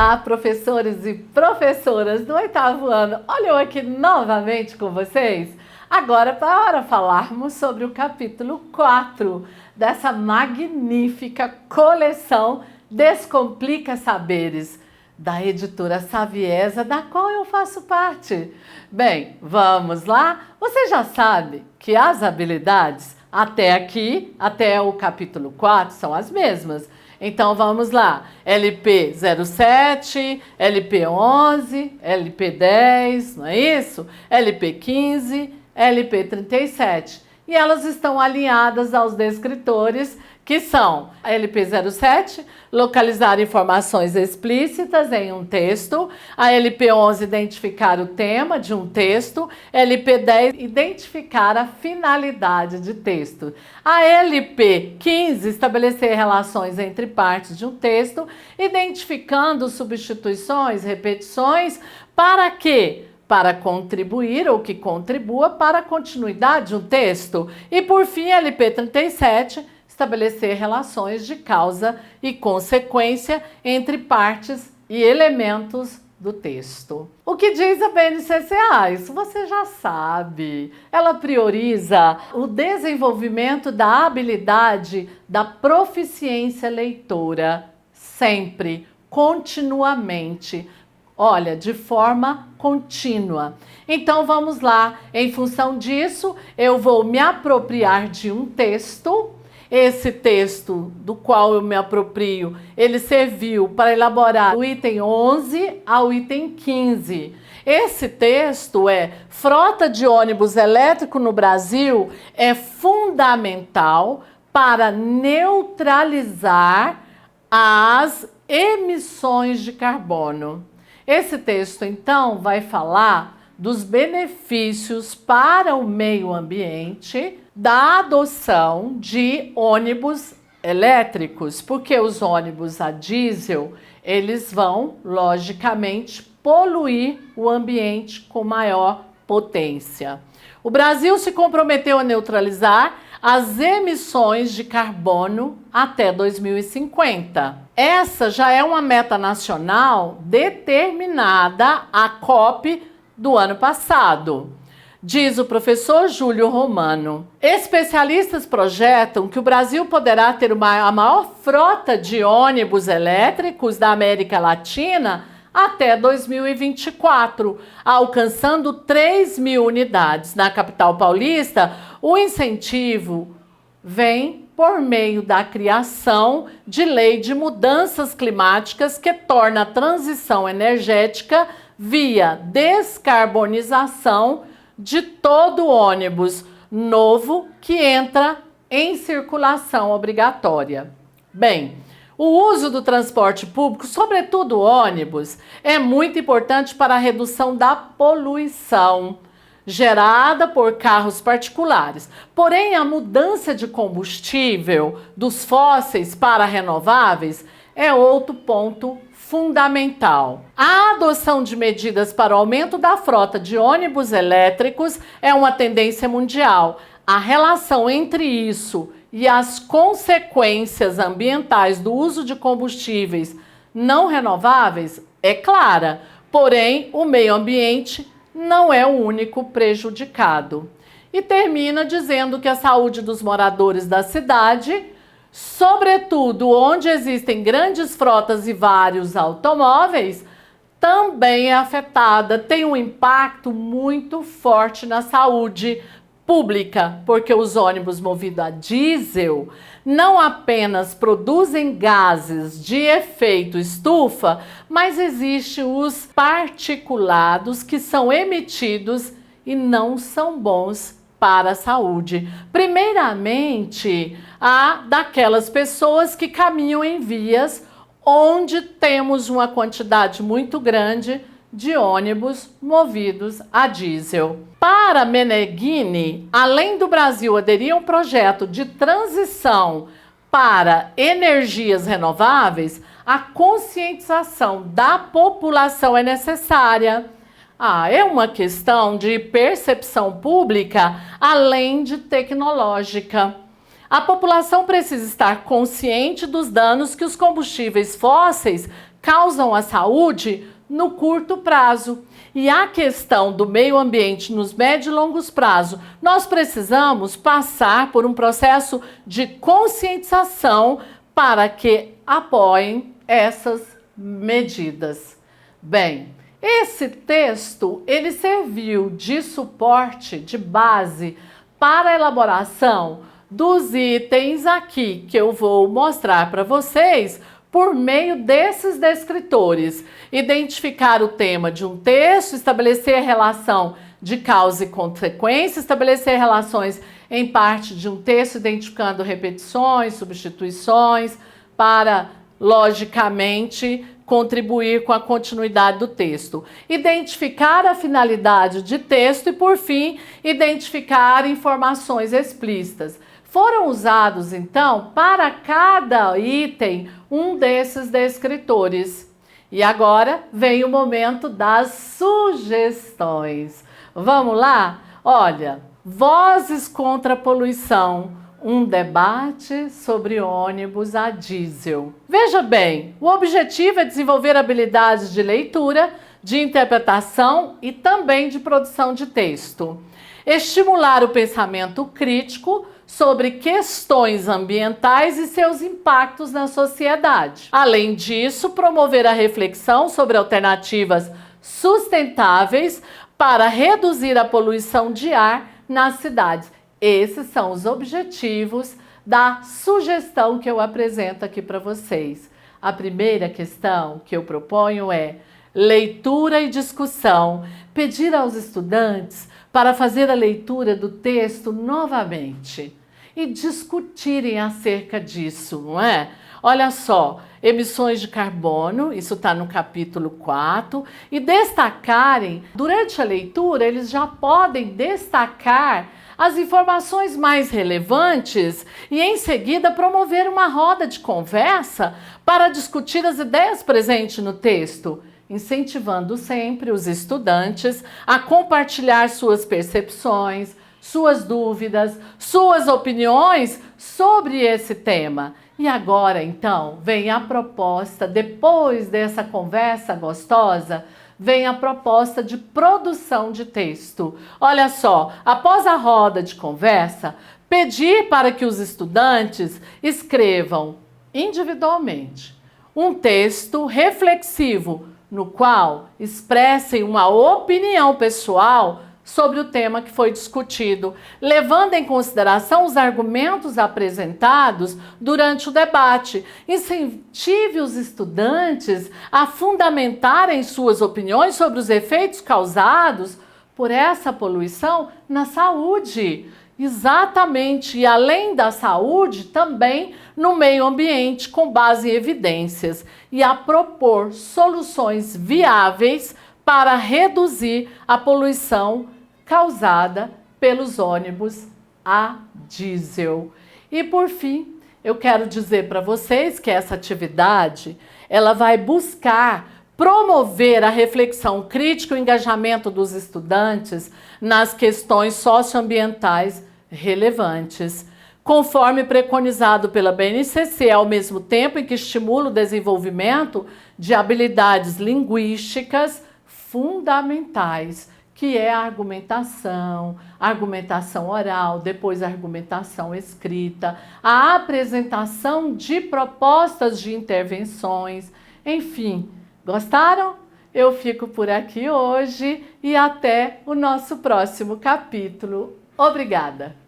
Olá, professores e professoras do 8º ano. Olha eu aqui novamente com vocês, agora para falarmos sobre o capítulo 4 dessa magnífica coleção Descomplica Saberes, da editora Saviesa, da qual eu faço parte. Bem, vamos lá? Você já sabe que as habilidades até aqui, até o capítulo 4, são as mesmas. Então vamos lá, LP 07, LP 11, LP 10, não é isso? LP 15, LP 37. E elas estão alinhadas aos descritores, que são a LP 07, localizar informações explícitas em um texto, a LP 11, identificar o tema de um texto, LP 10, identificar a finalidade de texto, a LP 15, estabelecer relações entre partes de um texto, identificando substituições, repetições, para quê? Para contribuir ou que contribua para a continuidade de um texto. E por fim, LP 37, estabelecer relações de causa e consequência entre partes e elementos do texto. O que diz a BNCC? Isso você já sabe. Ela prioriza o desenvolvimento da habilidade da proficiência leitora, sempre, continuamente. Olha, de forma contínua. Então vamos lá, em função disso, eu vou me apropriar de um texto. Esse texto do qual eu me aproprio, ele serviu para elaborar o item 11 ao item 15. Esse texto é: frota de ônibus elétrico no Brasil é fundamental para neutralizar as emissões de carbono. Esse texto, então, vai falar dos benefícios para o meio ambiente da adoção de ônibus elétricos, porque os ônibus a diesel, eles vão, logicamente, poluir o ambiente com maior potência. O Brasil se comprometeu a neutralizar as emissões de carbono até 2050. Essa já é uma meta nacional determinada à COP do ano passado. Diz o professor Júlio Romano. Especialistas projetam que o Brasil poderá ter a maior frota de ônibus elétricos da América Latina até 2024, alcançando 3.000 unidades. Na capital paulista, o incentivo vem por meio da criação de lei de mudanças climáticas que torna a transição energética via descarbonização de todo ônibus novo que entra em circulação obrigatória. Bem, o uso do transporte público, sobretudo ônibus, é muito importante para a redução da poluição gerada por carros particulares. Porém, a mudança de combustível dos fósseis para renováveis é outro ponto fundamental. A adoção de medidas para o aumento da frota de ônibus elétricos é uma tendência mundial. A relação entre isso e as consequências ambientais do uso de combustíveis não renováveis é clara, porém o meio ambiente não é o único prejudicado. E termina dizendo que a saúde dos moradores da cidade, sobretudo onde existem grandes frotas e vários automóveis, também é afetada, tem um impacto muito forte na saúde pública, porque os ônibus movidos a diesel não apenas produzem gases de efeito estufa, mas existem os particulados que são emitidos e não são bons para a saúde. Primeiramente, a daquelas pessoas que caminham em vias onde temos uma quantidade muito grande de ônibus movidos a diesel. Para Meneghini, além do Brasil aderir a um projeto de transição para energias renováveis, a conscientização da população é necessária. É uma questão de percepção pública, além de tecnológica. A população precisa estar consciente dos danos que os combustíveis fósseis causam à saúde no curto prazo. E a questão do meio ambiente nos médio e longos prazos, nós precisamos passar por um processo de conscientização para que apoiem essas medidas. Bem, esse texto, ele serviu de suporte, de base para a elaboração dos itens aqui que eu vou mostrar para vocês por meio desses descritores. Identificar o tema de um texto, estabelecer a relação de causa e consequência, estabelecer relações em parte de um texto, identificando repetições, substituições, para, logicamente, contribuir com a continuidade do texto. Identificar a finalidade de texto e, por fim, identificar informações explícitas. Foram usados, então, para cada item, um desses descritores. E agora vem o momento das sugestões. Vamos lá? Olha, vozes contra a poluição. Um debate sobre ônibus a diesel. Veja bem, o objetivo é desenvolver habilidades de leitura, de interpretação e também de produção de texto. Estimular o pensamento crítico sobre questões ambientais e seus impactos na sociedade. Além disso, promover a reflexão sobre alternativas sustentáveis para reduzir a poluição de ar nas cidades. Esses são os objetivos da sugestão que eu apresento aqui para vocês. A primeira questão que eu proponho é leitura e discussão. Pedir aos estudantes para fazer a leitura do texto novamente e discutirem acerca disso, não é? Olha só, emissões de carbono, isso está no capítulo 4, e destacarem, durante a leitura, eles já podem destacar as informações mais relevantes e, em seguida, promover uma roda de conversa para discutir as ideias presentes no texto, incentivando sempre os estudantes a compartilhar suas percepções, suas dúvidas, suas opiniões sobre esse tema. E agora, então, vem a proposta, depois dessa conversa gostosa, vem a proposta de produção de texto. Olha só, após a roda de conversa, pedir para que os estudantes escrevam individualmente um texto reflexivo, no qual expressem uma opinião pessoal sobre o tema que foi discutido, levando em consideração os argumentos apresentados durante o debate. Incentive os estudantes a fundamentarem suas opiniões sobre os efeitos causados por essa poluição na saúde. Exatamente, e além da saúde, também no meio ambiente, com base em evidências, e a propor soluções viáveis para reduzir a poluição causada pelos ônibus a diesel. E por fim, eu quero dizer para vocês que essa atividade, ela vai buscar promover a reflexão crítica e o engajamento dos estudantes nas questões socioambientais relevantes, conforme preconizado pela BNCC, ao mesmo tempo em que estimula o desenvolvimento de habilidades linguísticas fundamentais, que é a argumentação oral, depois a argumentação escrita, a apresentação de propostas de intervenções, enfim. Gostaram? Eu fico por aqui hoje e até o nosso próximo capítulo. Obrigada!